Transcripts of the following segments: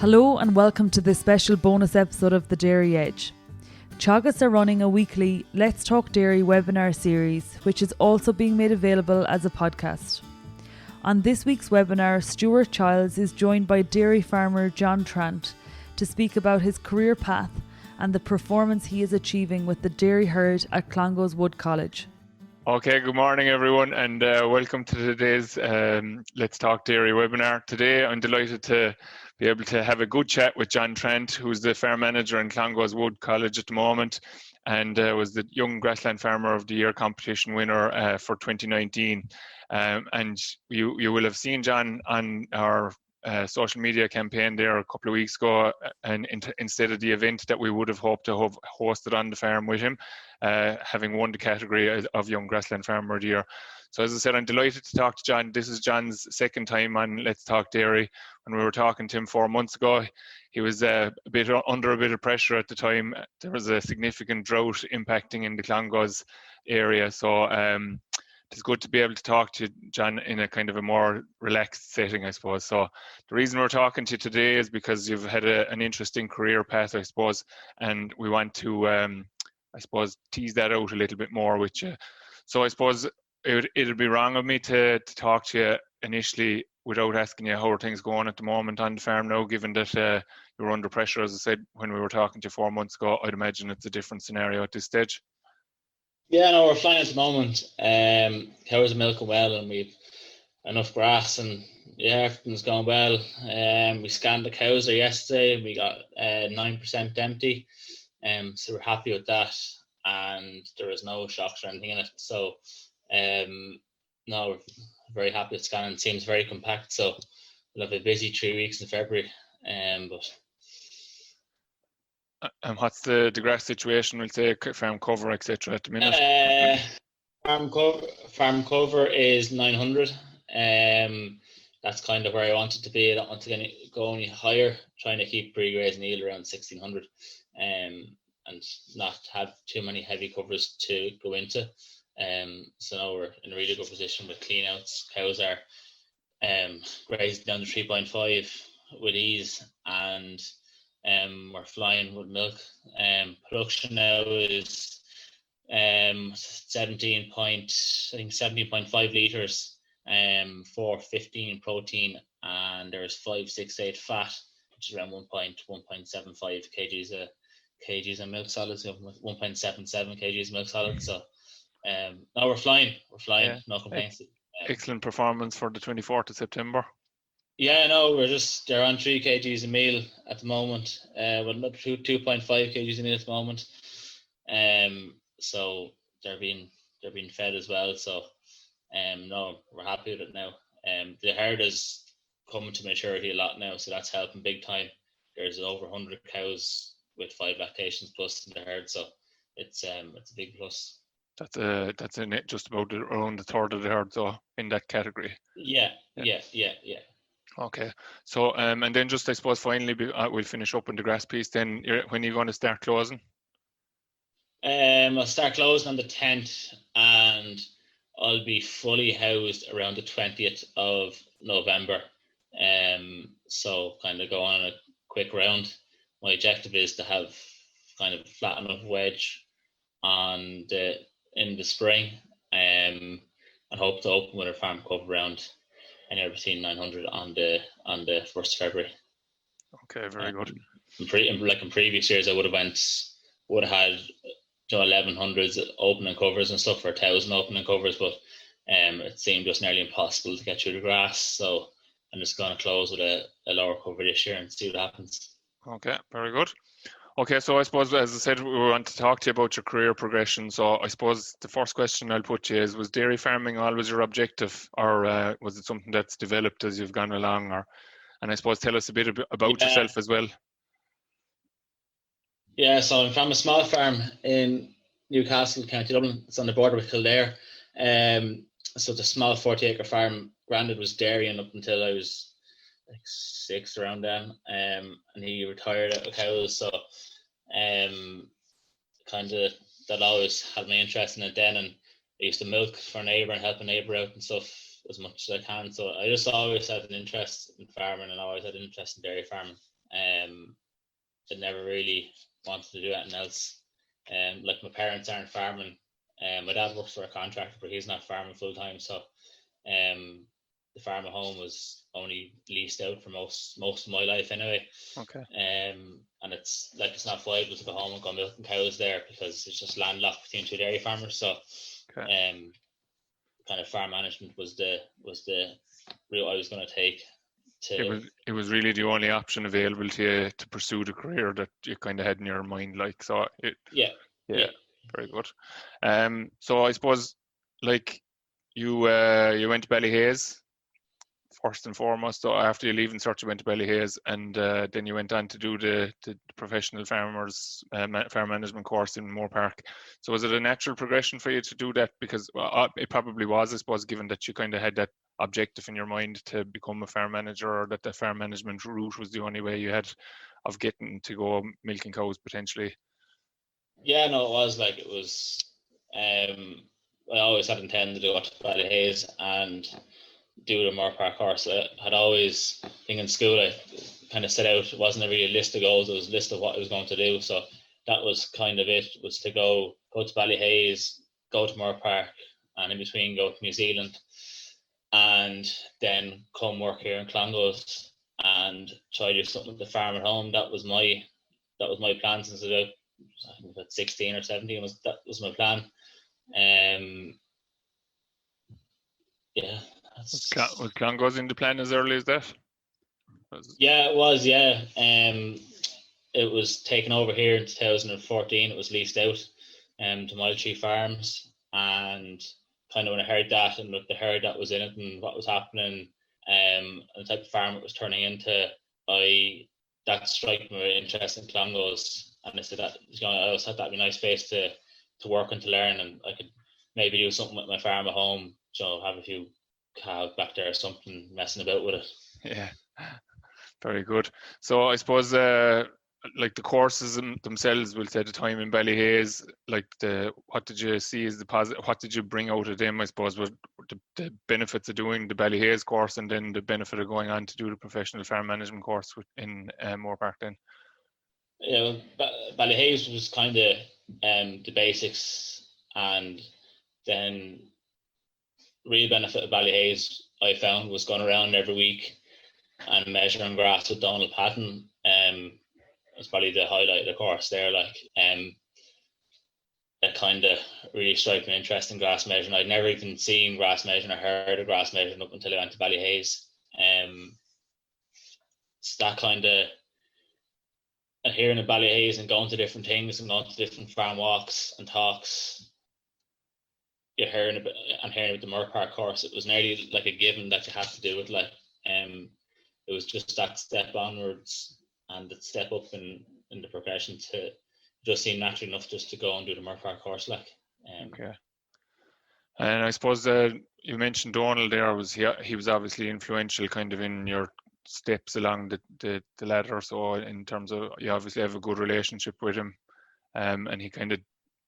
Hello and welcome to this special bonus episode of The Dairy Edge. Teagasc are running a weekly Let's Talk Dairy webinar series, which is also being made available as a podcast. On this week's webinar, Stuart Childs is joined by dairy farmer John Trant to speak about his career path and the performance he is achieving with the dairy herd at Clongowes Wood College. Okay, good morning everyone, and welcome to today's Let's Talk Dairy webinar. Today I'm delighted to be able to have a good chat with John Trant, who's the farm manager in Clongowes Wood College at the moment, and was the Young Grassland Farmer of the Year competition winner for 2019. And you will have seen John on our social media campaign there a couple of weeks ago, and instead of the event that we would have hoped to have hosted on the farm with him, having won the category of Young Grassland Farmer of the Year. So as I said, I'm delighted to talk to John. This is John's second time on Let's Talk Dairy. When we were talking to him 4 months ago, he was under a bit of pressure at the time. There was a significant drought impacting in the Clongowes area. So it's good to be able to talk to John in a kind of a more relaxed setting, I suppose. So the reason we're talking to you today is because you've had an interesting career path, I suppose, and we want to, I suppose, tease that out a little bit more with you. So I suppose it'd be wrong of me to talk to you initially without asking you how are things going at the moment on the farm now, given that you're under pressure, as I said, when we were talking to you 4 months ago. I'd imagine it's a different scenario at this stage. Yeah, no, we're flying at the moment. Cows are milking well and we've enough grass, and yeah, everything's going well. We scanned the cows there yesterday and we got 9% empty. So we're happy with that, and there was no shocks or anything in it. So no, we're very happy with scanning. It seems very compact, so we'll have a busy 3 weeks in February. But and what's the grass situation, we'll say, farm cover, etc. at the minute? Farm cover is 900. That's kind of where I want it to be. I don't want to go any higher, trying to keep pre-grazing yield around 1600, and not have too many heavy covers to go into. So now we're in a really good position with clean outs. Cows are grazing down to 3.5 with ease, and we're flying with milk. Production now is 17.5 litres, 415 protein, and there's 568 fat, which is around 1.75 kgs of milk solids, 1.77 kgs of milk solids. So now we're flying, yeah. No complaints. Excellent performance for the 24th of September. Yeah, no, they're on 3 kgs a meal at the moment, with 2.5 kgs a meal at the moment. So they're being fed as well. So no, we're happy with it now. The herd is coming to maturity a lot now, so that's helping big time. There's over 100 cows with 5 lactations plus in the herd, so it's a big plus. That's in it, just about around a third of the herd, so in that category. Yeah. Okay, so and then just, I suppose, finally we'll finish up on the grass piece. Then when are you going to start closing? I'll start closing on the 10th, and I'll be fully housed around the 20th of November. So kind of go on a quick round. My objective is to have kind of a flat enough wedge in the spring, and hope to open with a farm cover around anywhere between 900 on the 1st of February. Okay, very good. In previous years, I would have had 1100s opening covers and stuff, for 1000 opening covers, but it seemed just nearly impossible to get through the grass. So I'm just going to close with a lower cover this year and see what happens. Okay, very good. Okay, so I suppose, as I said, we want to talk to you about your career progression. So I suppose the first question I'll put to you is, was dairy farming always your objective, or was it something that's developed as you've gone along? And I suppose tell us a bit about yourself as well. Yeah, so I'm from a small farm in Newcastle, County Dublin. It's on the border with Kildare. So it's a small 40-acre farm. Grandad was dairying up until I was like 6, around then, and he retired out of cows. So kind of that always had my interest in it then, and I used to milk for a neighbour and help a neighbour out and stuff as much as I can. So I just always had an interest in farming, and always had an interest in dairy farming. I never really wanted to do anything else. Like my parents aren't farming. My dad works for a contractor, but he's not farming full time. So the farm at home was only leased out for most of my life anyway. Okay. And it's not viable to go home and go milking cows there because it's just landlocked between two dairy farmers. So Okay. kind of farm management was the route I was going to take. It was really the only option available to you to pursue the career that you kind of had in your mind, like, so yeah, very good. So I suppose, like, you went to Ballyhaise first and foremost. So after you leave in search, you went to Ballyhaise, and then you went on to do the professional farmers farm management course in Moore Park. So was it a natural progression for you to do that? Because it probably was, I suppose, given that you kind of had that objective in your mind to become a farm manager, or that the farm management route was the only way you had of getting to go milking cows potentially. Yeah, no, it was like, it was. I always had intended to go to Ballyhaise and do the Moore Park course. I had always, I think in school, I kind of set out, it wasn't really a list of goals, it was a list of what I was going to do. So that was kind of it, was to go to Ballyhaise, go to Moore Park, and in between go to New Zealand, and then come work here in Clongowes and try to do something with the farm at home. That was my plan since about 16 or 17. That was my plan. Yeah. Was Clongowes in the plan as early as that? Yeah, it was. Yeah, it was taken over here in 2014. It was leased out to Mile Tree Farms, and kind of when I heard that, and with the herd that was in it and what was happening, and the type of farm it was turning into, that struck me very interesting in Clongowes, and I said that, I always thought that'd be a nice place to work and to learn, and I could maybe do something with my farm at home, have a few cows back there or something, messing about with it. Yeah, very good. So I suppose like the courses themselves, will say the time in Ballyhaise, like what did you see as the positive, what did you bring out of them, I suppose, were the benefits of doing the Ballyhaise course, and then the benefit of going on to do the professional farm management course in Moore Park then? Yeah, Ballyhaise was kind of the basics, and then real benefit of Ballyhaise I found was going around every week and measuring grass with Donald Patton. Was probably the highlight of the course there. Like, that kind of really struck me interest in grass measuring. I'd never even seen grass measuring or heard of grass measuring up until I went to Ballyhaise. It's that kind of hearing of Ballyhaise and going to different things and going to different farm walks and talks. You're hearing about the Moore Park course. It was nearly like a given that you had to do it. Like, it was just that step onwards and that step up in the progression to just seem natural enough just to go and do the Moore Park course. Like, okay. And I suppose you mentioned Donald there. He was obviously influential kind of in your steps along the ladder. So in terms of, you obviously have a good relationship with him, and he kind of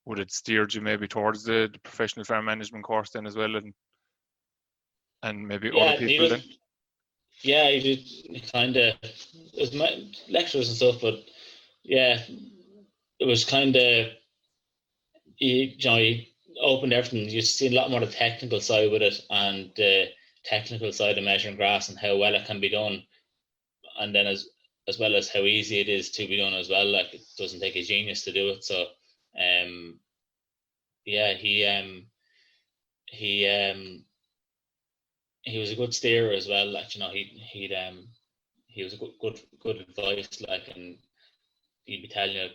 would have steered you maybe towards the professional farm management course then as well, and maybe other people then. Yeah, he did. He kind of, it was my lectures and stuff, but yeah, it was kind of, he opened everything. You see a lot more of the technical side with it, and the technical side of measuring grass and how well it can be done, and then as well as how easy it is to be done as well. Like, it doesn't take a genius to do it. So, yeah, he was a good steerer as well. Like, he was a good advice. Like, and he'd be telling you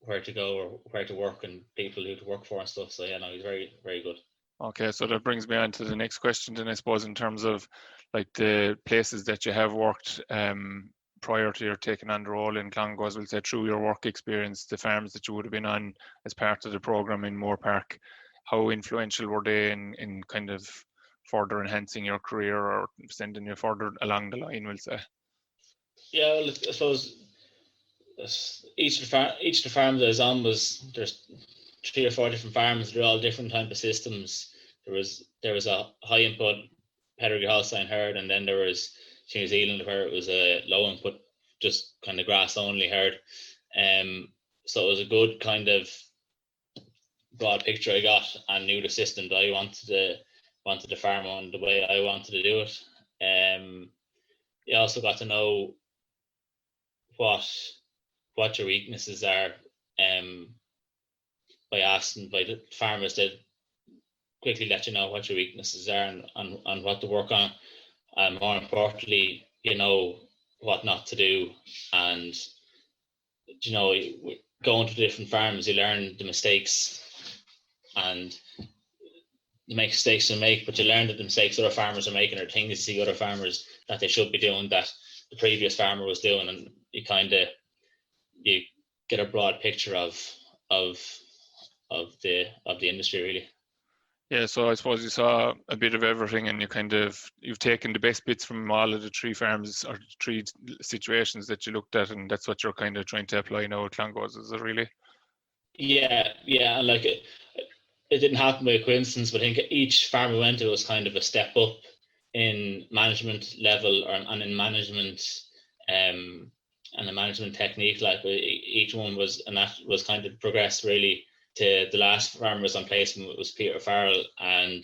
where to go or where to work and people who to work for and stuff. So yeah, no, he's very, very good. Okay, so that brings me on to the next question then, I suppose, in terms of like the places that you have worked prior to your taking on the role in Clongowes, we'll say through your work experience, the farms that you would have been on as part of the program in Moore Park, how influential were they in kind of further enhancing your career or sending you further along the line, we'll say? Yeah, well, I suppose each of the farms I was on there's 3 or 4 different farms. They're all different type of systems. There was a high input pedigree Holstein herd, and then there was New Zealand where it was a low input just kind of grass only herd. So it was a good kind of broad picture I got, and knew the system that I wanted to farm on the way I wanted to do it. You also got to know what your weaknesses are, by the farmers that quickly let you know what your weaknesses are and what to work on, and more importantly, you know what not to do. And going to different farms, you learn the mistakes, and you make mistakes to make, but you learn that the mistakes other farmers are making are things you see other farmers that they should be doing that the previous farmer was doing, and you get a broad picture of the industry, really. Yeah, so I suppose you saw a bit of everything, and you've taken the best bits from all of the three farms or three situations that you looked at, and that's what you're kind of trying to apply now at Clongowes, is it really? Yeah, and like it didn't happen by coincidence, but I think each farm we went to was kind of a step up in management level and in management and the management technique. Like each one was, and that was kind of progressed really to the last farmers on placement was Peter Farrell, and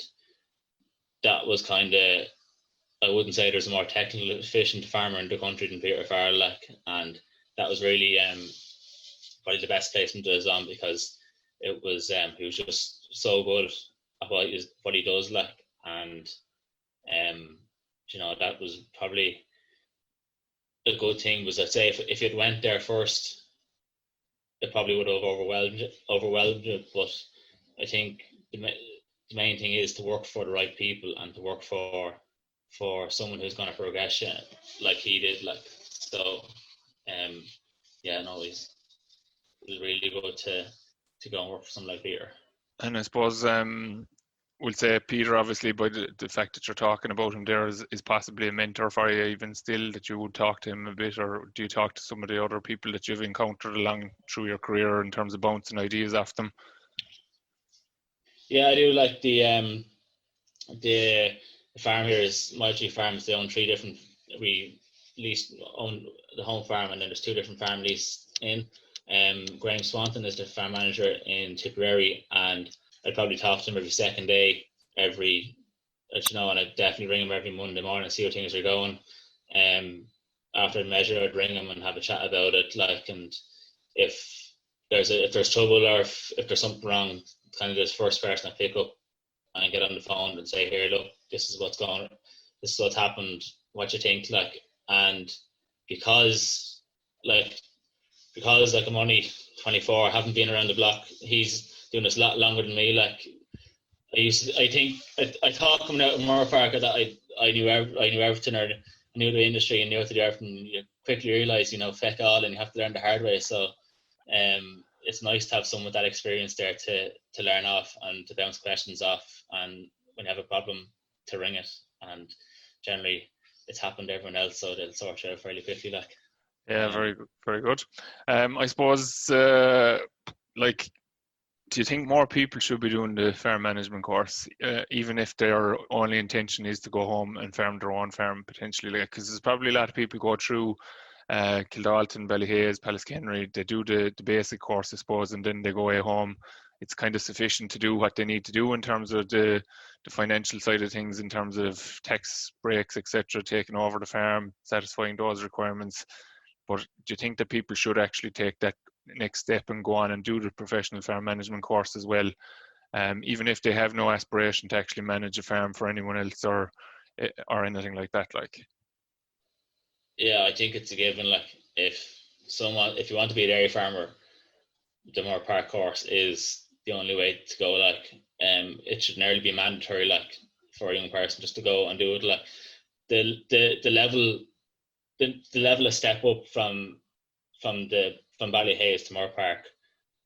that was kind of, I wouldn't say there's a more technically efficient farmer in the country than Peter Farrell, like, and that was really probably the best placement I was on, because it was he was just so good at what he does, like, and that was probably a good thing. Was, I'd say if you'd went there first, it probably would have overwhelmed it. But I think the main thing is to work for the right people and to work for someone who's going to progress you like he did. Like, so, it was really good to go and work for someone like Peter. And I suppose we'll say Peter, obviously, by the fact that you're talking about him there, is possibly a mentor for you even still, that you would talk to him a bit, or do you talk to some of the other people that you've encountered along through your career in terms of bouncing ideas off them? Yeah, I do. Like the farm here is my three farms. They own three different. We own the home farm, and then there's two different families in. Graham Swanton is the farm manager in Tipperary, and I'd probably talk to him every second day, and I'd definitely ring him every Monday morning and see how things are going. After the measure, I'd ring him and have a chat about it, like, and if there's trouble or if there's something wrong, kind of this first person I pick up and get on the phone and say, here, look, this is what's happened, what you think, like. And because I'm only 24, I haven't been around the block, he's doing this a lot longer than me. Like, I thought coming out of Moore Park that I knew everything, or I knew the industry and knew how to do everything. You quickly realise, feck all, and you have to learn the hard way. So it's nice to have someone with that experience there to learn off and to bounce questions off, and when you have a problem, to ring it. And generally it's happened to everyone else, so they'll sort it out fairly quickly, like. Yeah, very good, very good. I suppose, do you think more people should be doing the farm management course, even if their only intention is to go home and farm their own farm potentially? Like, because there's probably a lot of people go through Kildalton, Ballyhaise, Pallaskenry, they do the basic course, I suppose, and then they go away home. It's kind of sufficient to do what they need to do in terms of the financial side of things, in terms of tax breaks, etc., taking over the farm, satisfying those requirements. But do you think that people should actually take that next step and go on and do the professional farm management course as well, even if they have no aspiration to actually manage a farm for anyone else or anything like that? Like, yeah, I think it's a given. Like, if you want to be a dairy farmer, the Moore Park course is the only way to go. Like, it should nearly be mandatory, like, for a young person just to go and do it. Like, the level of step up from Ballyhaise to Moore Park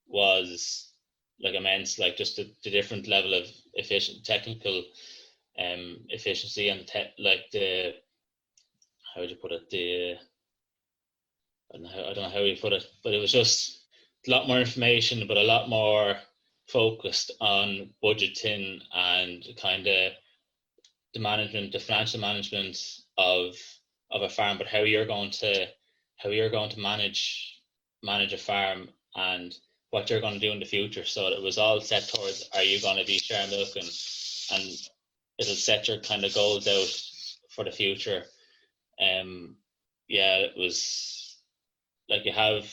was like immense. Like, just the different level of technical efficiency, and how would you put it? I don't know how you put it, but it was just a lot more information, but a lot more focused on budgeting and kind of the financial management of a farm, but how you're going to you're going to manage a farm and what you're going to do in the future. So it was all set towards, are you going to be share milk, and it'll set your kind of goals out for the future. Yeah, it was like you have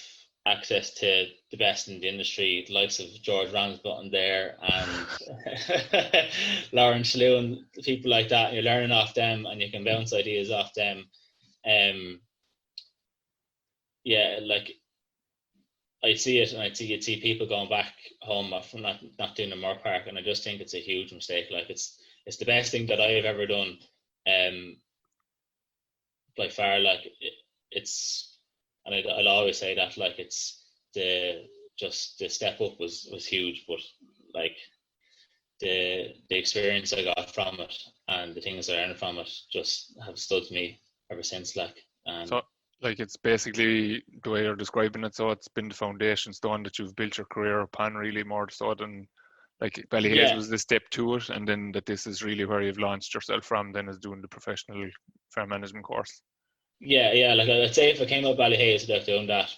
access to the best in the industry, the likes of George Ramsbottom there and Lauren Shalhoub and people like that. And you're learning off them and you can bounce ideas off them. Yeah, like I see it, and you'd see people going back home from not doing the Moore Park, and I just think it's a huge mistake. Like it's the best thing that I've ever done, by far. Like it's, and I'll always say that, like it's the step up was huge, but like the experience I got from it and the things I learned from it just have stood to me ever since. Like, so like it's basically the way you're describing it. So it's been the foundation stone that you've built your career upon, really, more so than like Ballyhaise was the step to it, and then that this is really where you've launched yourself from. Then is doing the professional farm management course. Yeah. Like I'd say if I came up Ballyhaise without doing that,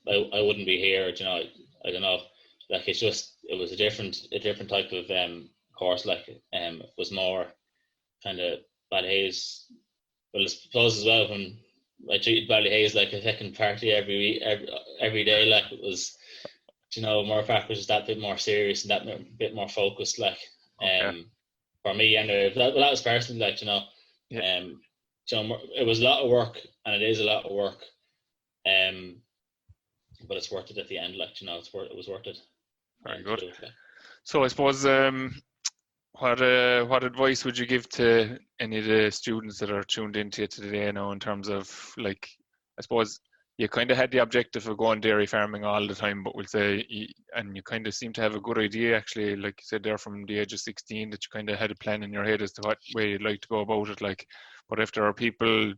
I wouldn't be here. You know, I don't know. Like it was a different type of course. Like it was more kind of Ballyhaise. Well, I suppose as well, when I treated Ballyhaise like a second party every day. Like it was, you know, Moore Park was just that bit more serious and that bit more focused. Like, for me anyway. That was personally, like, you know, you know, it was a lot of work, and it is a lot of work. But it's worth it at the end. Like, you know, it was worth it. Very good. So I suppose, what advice would you give to any of the students that are tuned into you today now, in terms of, like, I suppose you kind of had the objective of going dairy farming all the time, but we'll say, and you kind of seem to have a good idea, actually, like you said there, from the age of 16, that you kind of had a plan in your head as to what way you'd like to go about it. Like, but if there are people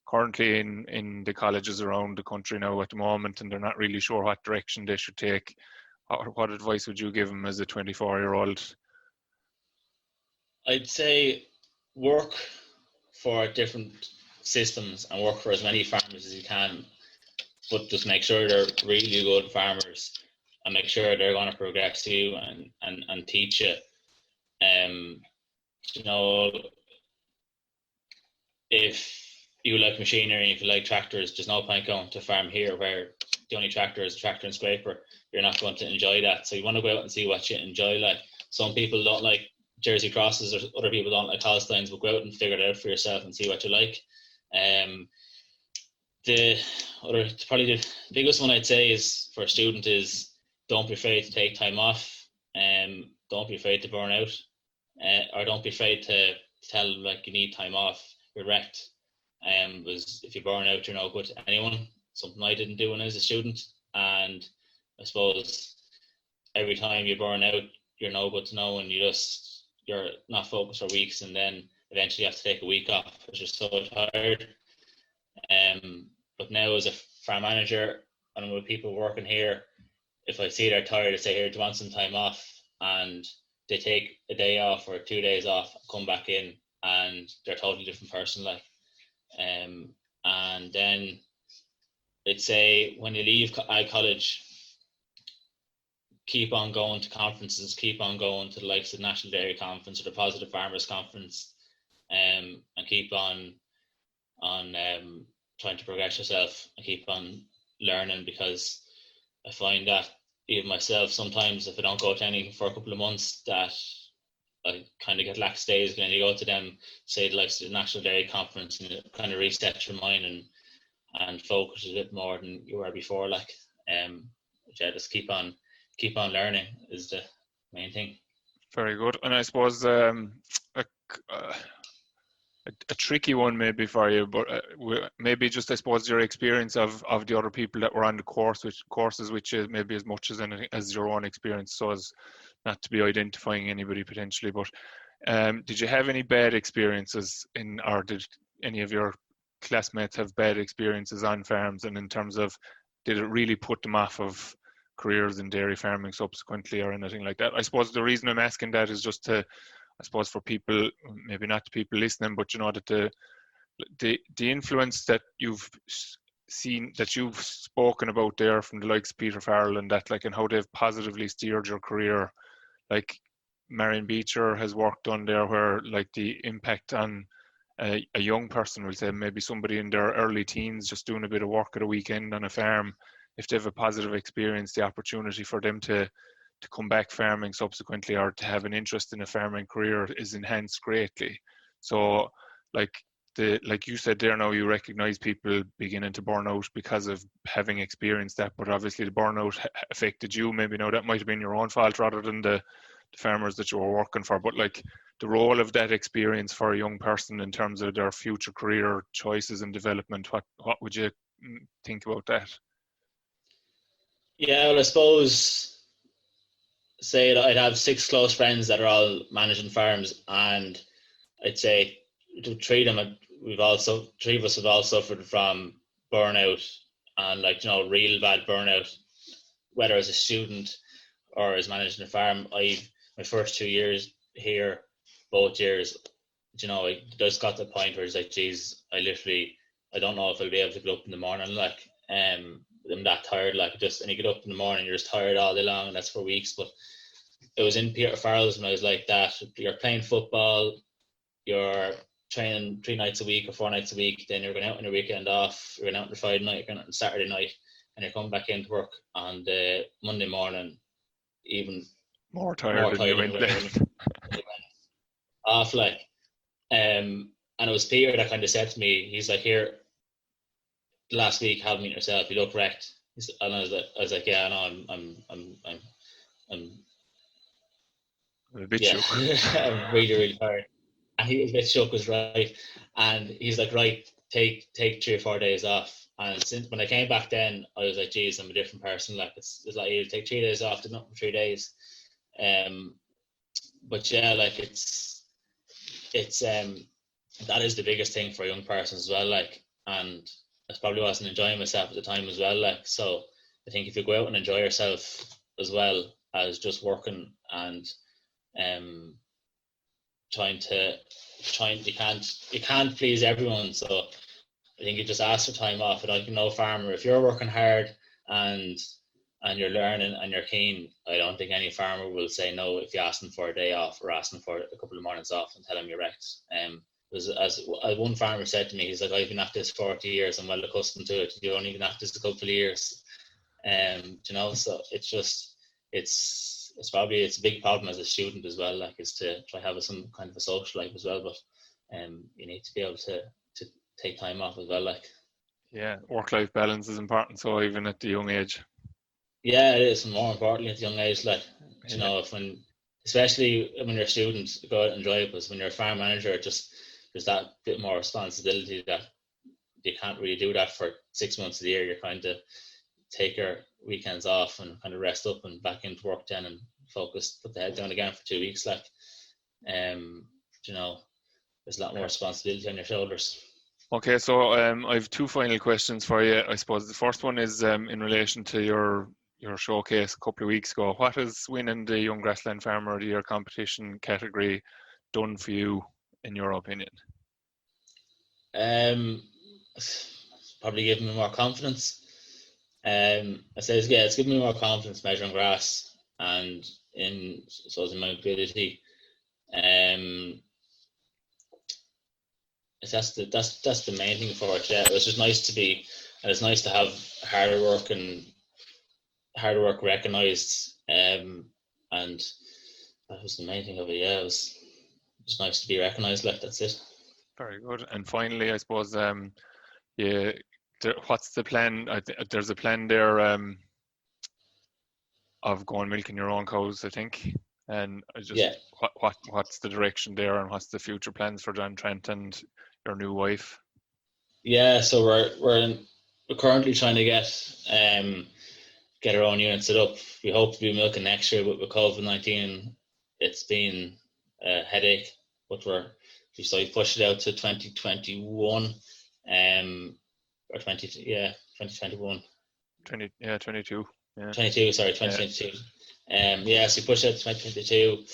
currently in the colleges around the country now at the moment, and they're not really sure what direction they should take, what advice would you give them as a 24-year-old? I'd say work for different systems and work for as many farmers as you can, but just make sure they're really good farmers and make sure they're going to progress you and teach you. You know, if you like machinery, if you like tractors, there's no point going to a farm here where the only tractor is a tractor and scraper. You're not going to enjoy that. So you want to go out and see what you enjoy. Like, some people don't like Jersey crosses, or other people don't like Holsteins, but go out and figure it out for yourself and see what you like. Probably the biggest one I'd say is for a student is, don't be afraid to take time off. Don't be afraid to burn out, or don't be afraid to tell them, like, you need time off, you're wrecked. Was if you burn out, you're no good to anyone. Something I didn't do when I was a student, and I suppose every time you burn out, you're no good to no one. You're not focused for weeks, and then eventually you have to take a week off because you're so tired. But now as a farm manager and with people working here, if I see they're tired, I say, here, do you want some time off? And they take a day off or 2 days off, come back in, and they're a totally different person. Like, and then I'd say when you leave college, keep on going to conferences, keep on going to the likes of the National Dairy Conference or the Positive Farmers Conference, and keep on trying to progress yourself and keep on learning, because I find that even myself, sometimes if I don't go to anything for a couple of months, that I kind of get lackadaisical, and you go to them, say, like the National Dairy Conference, and it kind of resets your mind and focus a bit more than you were before. Like, just keep on learning is the main thing. Very good. And I suppose a tricky one maybe for you, but maybe just, I suppose, your experience of the other people that were on the courses, which is maybe as much as anything as your own experience, so as not to be identifying anybody potentially. But did you have any bad experiences or did any of your classmates have bad experiences on farms? And in terms of, did it really put them off of careers in dairy farming subsequently or anything like that? I suppose the reason I'm asking that is just to, I suppose, for people, maybe not the people listening, but you know, that the influence that you've seen that you've spoken about there from the likes of Peter Farrell and that, like, and how they've positively steered your career? Like Marion Beecher has work done there where, like, the impact on a young person, we'll say maybe somebody in their early teens just doing a bit of work at a weekend on a farm, if they have a positive experience, the opportunity for them to come back farming subsequently or to have an interest in a farming career is enhanced greatly. So, like you said there, now you recognize people beginning to burn out because of having experienced that, but obviously the burnout affected you. Maybe now that might have been your own fault rather than the farmers that you were working for, but like the role of that experience for a young person in terms of their future career choices and development, what would you think about that? Yeah, well, I suppose, say that I'd have 6 close friends that are all managing farms, and I'd say to 3 of them, 3 of us have all suffered from burnout, and, like, you know, real bad burnout, whether as a student or as managing a farm. My first 2 years here, both years, you know, I just got to the point where it's like, geez, I don't know if I'll be able to get up in the morning, like, I'm that tired, like, and you get up in the morning, you're just tired all day long, and that's for weeks. But it was in Peter Farrell's when I was like that. You're playing football, you're training 3 nights a week or 4 nights a week, then you're going out on your weekend off, you're going out on Friday night, you're going out on Saturday night, and you're coming back into work on the Monday morning, even more tired than you went off, like, and it was Peter that kind of said to me, he's like, here, last week, have a meet yourself, you look wrecked. And I was like, yeah, I know, I'm a bit yeah, shook. I'm really, really tired. And he was a bit shook, was right. And he's like, right, take 3 or 4 days off. And since when I came back then, I was like, geez, I'm a different person. Like, it's like, you take 3 days off, did nothing for 3 days. But yeah, like, it's that is the biggest thing for a young person as well. Like, and I probably wasn't enjoying myself at the time as well. Like, so I think if you go out and enjoy yourself as well as just working and you can't please everyone. So I think you just ask for time off. And, like, you know, farmer, if you're working hard and you're learning and you're keen, I don't think any farmer will say no if you ask them for a day off or ask them for a couple of mornings off and tell them you're wrecked. As one farmer said to me, he's like, I've been at this 40 years, I'm well accustomed to it. You've only been at this a couple of years. You know, so it's a big problem as a student as well, like, is to try have some kind of a social life as well, but you need to be able to take time off as well, like. Yeah, work-life balance is important, so even at the young age. Yeah, it is, more importantly at the young age, like, you know, especially when you're a student, go out and enjoy it, because when you're a farm manager, there's that bit more responsibility that you can't really do that for 6 months of the year. You're trying to take your weekends off and kind of rest up and back into work then and focus, put the head down again for 2 weeks, like, you know, there's a lot more responsibility on your shoulders. Okay, so I have 2 final questions for you. I suppose the first one is in relation to your showcase a couple of weeks ago. What has winning the Young Grassland Farmer of the Year competition category done for you, in your opinion? Probably given me more confidence. I say, yeah, it's given me more confidence measuring grass and in my ability. That's the main thing for it. Yeah, it was just nice to be, and it's nice to have hard work recognised. And that was the main thing of it. Yeah, it was nice to be recognised. Like, that's it. Very good. And finally, I suppose, what's the plan? There's a plan there of going milking your own cows, I think. And what's the direction there, and what's the future plans for John Trant and your new wife? Yeah, so we're currently trying to get our own unit set up. We hope to be milking next year, but with COVID-19, it's been a headache. But we pushed it out to 2021, or 2021. 22. Yeah. 22, sorry, 2022. Yeah. So we pushed it out to 2022.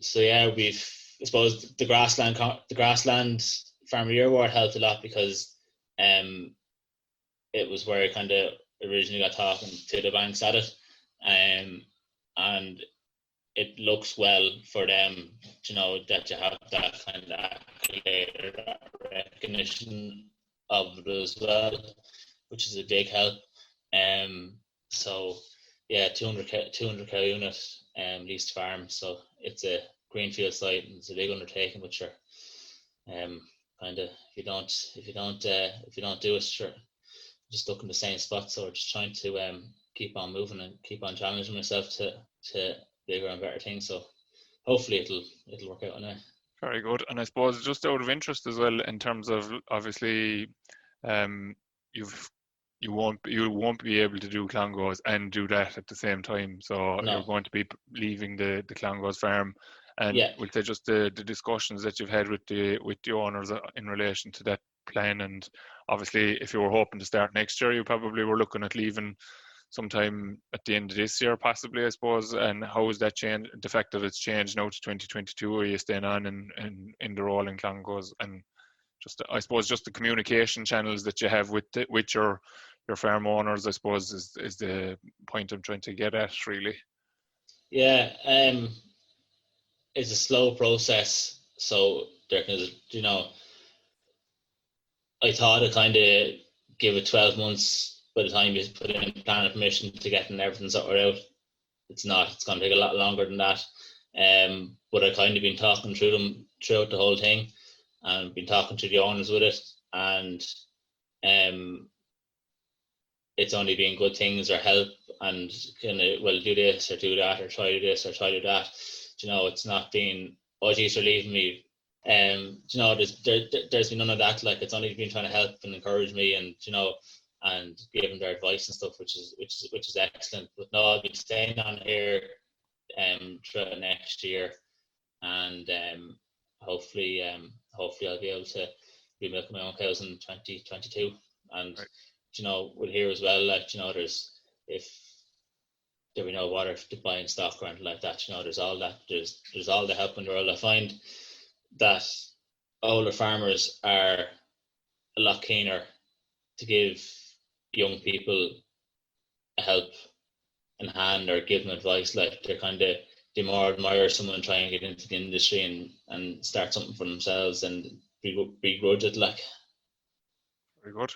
So yeah, I suppose the Grassland Farmer Year Award helped a lot because it was where I kind of originally got talking to the banks at it, and it looks well for them, that you have that kind of accolade or that recognition of it as well, which is a big help. So yeah, 200 cow unit, leased farm. So it's a greenfield site and it's a big undertaking, which are kind of if you don't do it, sure, just stuck in the same spot. So we're just trying to keep on moving and keep on challenging myself to bigger and better things. So hopefully it'll work out anyway. Very good. And I suppose just out of interest as well, in terms of obviously, you won't be able to do Clongowes and do that at the same time. So No. You're going to be leaving the Clongowes farm. And Yeah. we'll say just the discussions that you've had with the owners in relation to that plan. And obviously, if you were hoping to start next year, you probably were looking at leaving sometime at the end of this year, possibly, I suppose. And how has that changed? The fact that it's changed now to 2022, are you staying on in the role in Clongowes? And just, I suppose, just the communication channels that you have with your farm owners, I suppose, is the point I'm trying to get at, really. Yeah, it's a slow process. So there can, I thought I'd kind of give it 12 months by the time you put in plan of permission to getting everything sorted out. It's not. It's going to take a lot longer than that. But I kind of been talking through them throughout the whole thing, and been talking to the owners with it, and it's only been good things or help, and kind of, well, do this or do that, or try this or try do that. It's not been, oh geez, you're leaving me. There's been none of that. Like, it's only been trying to help and encourage me, and and give them their advice and stuff, which is excellent. But no, I'll be staying on here throughout next year, and hopefully I'll be able to be milking my own cows in 2022. And right. We'll hear as well, like, there's, if there be no water to buy in stock or anything like that, there's all that, there's all the help in the world. I find that older farmers are a lot keener to give young people a help in hand or give them advice. Like, they more admire someone trying to get into the industry and start something for themselves and begrudge it. Like, very good.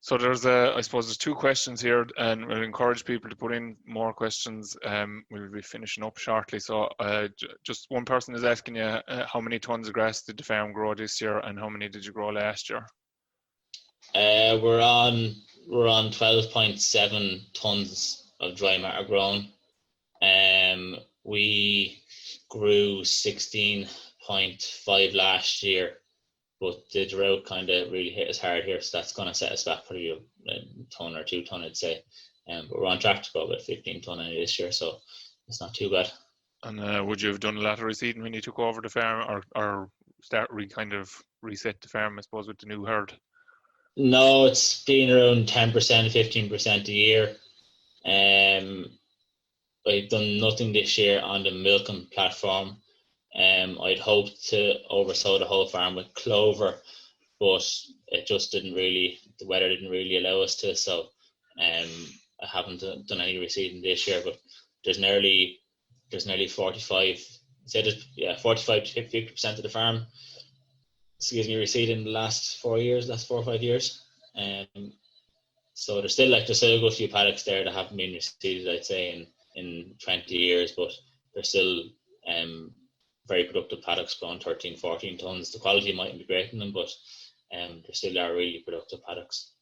So I suppose there's two questions here, and we'll encourage people to put in more questions. We'll be finishing up shortly. So just one person is asking you, how many tons of grass did the farm grow this year, and how many did you grow last year? We're on 12.7 tons of dry matter grown. We grew 16.5 last year, but the drought kind of really hit us hard here, so that's going to set us back probably a ton or 2 ton, I'd say. But we're on track to go about 15 ton this year, so it's not too bad. And would you have done a lot of reseeding when you took over the farm, or reset the farm, I suppose, with the new herd? No, it's been around 10%, 15% a year. I've done nothing this year on the milking platform. I'd hoped to oversow the whole farm with clover, but it just the weather didn't really allow us to. So I haven't done any reseeding this year, but there's nearly 45 to 50% of the farm, reseeded in the last 4 or 5 years. So there's still a good few paddocks there that haven't been reseeded, I'd say, in 20 years, but they're still very productive paddocks, growing 13, 14 tons. The quality mightn't be great in them, but they still are really productive paddocks.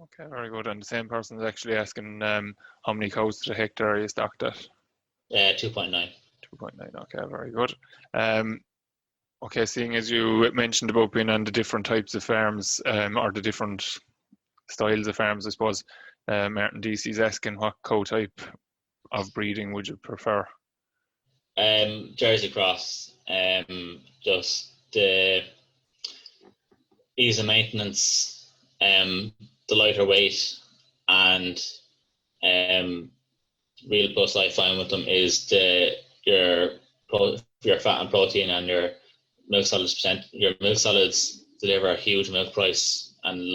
Okay, very good. And the same person is actually asking, how many cows to the hectare are you stocked at? 2.9. 2.9, okay, very good. Okay, seeing as you mentioned about being on the different types of farms, or the different styles of farms, I suppose, Martin DC is asking, what cow type of breeding would you prefer? Jersey Cross. Just the ease of maintenance, the lighter weight, and real plus I find with them is your fat and protein and your milk solids percent. Your milk solids deliver a huge milk price, and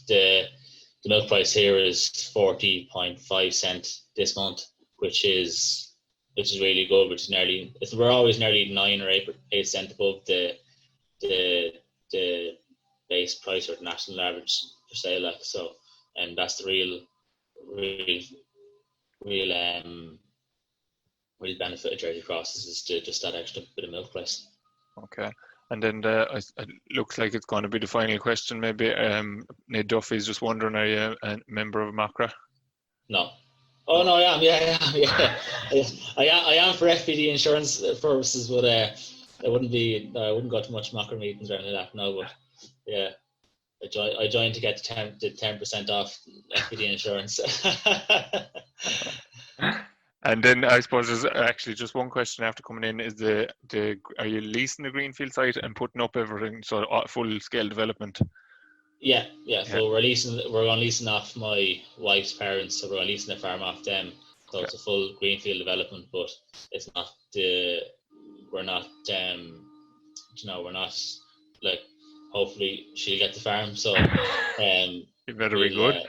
the the milk price here is 40.5 cent this month, which is really good. We're always nearly 9 or 8 cent above the base price or the national average per se, like so, and that's the real benefit of Jersey crosses is to just that extra bit of milk price. Okay. And then it looks like it's going to be the final question. Maybe Ned Duffy's just wondering, are you a member of Macra? No. Oh no, I am. Yeah. I am for FPD insurance purposes, but I wouldn't go to much Macra meetings or anything like that. No, but yeah, I joined to get the 10% off FPD insurance. And then I suppose there's actually just one question after coming in: is are you leasing the greenfield site and putting up everything, so full scale development? Yeah. So we're going leasing off my wife's parents, so we're leasing the farm off them. So okay. It's a full greenfield development, but it's not we're not like, hopefully she'll get the farm. So you better be good.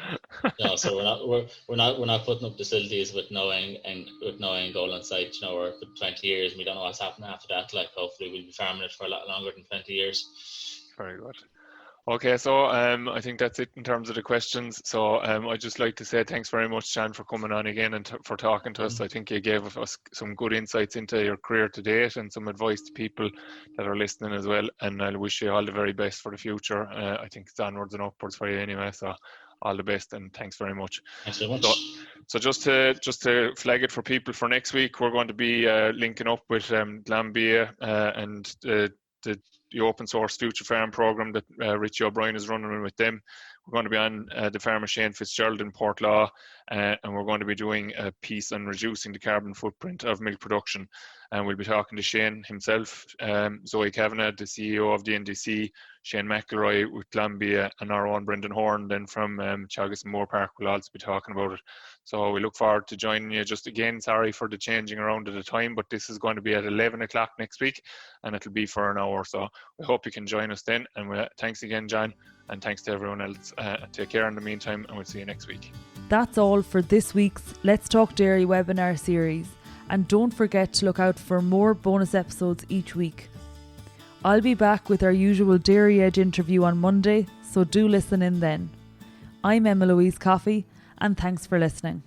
No, so we're not putting up facilities with no end goal on site. We're for 20 years and we don't know what's happening after that. Like, hopefully we'll be farming it for a lot longer than 20 years. Very good. Okay, so I think that's it in terms of the questions. So I'd just like to say thanks very much, John, for coming on again and for talking to us. I think you gave us some good insights into your career to date and some advice to people that are listening as well. And I wish you all the very best for the future. I think it's onwards and upwards for you anyway. So all the best and thanks very much. Thanks very much. So just to flag it for people for next week, we're going to be linking up with Glanbia and the open source Future Farm program that Richie O'Brien is running with them. We're going to be on the farmer Shane Fitzgerald in Portlaw, and we're going to be doing a piece on reducing the carbon footprint of milk production. And we'll be talking to Shane himself, Zoe Kavanagh, the CEO of the NDC, Shane McElroy with Glanbia, and our own Brendan Horn then from Teagasc and Moore Park will also be talking about it. So we look forward to joining you. Just again, sorry for the changing around of the time, but this is going to be at 11 o'clock next week and it'll be for an hour. So we hope you can join us then. And thanks again, John, and thanks to everyone else. Take care in the meantime, and we'll see you next week. That's all for this week's Let's Talk Dairy webinar series. And don't forget to look out for more bonus episodes each week. I'll be back with our usual Dairy Edge interview on Monday, so do listen in then. I'm Emma Louise Coffey, and thanks for listening.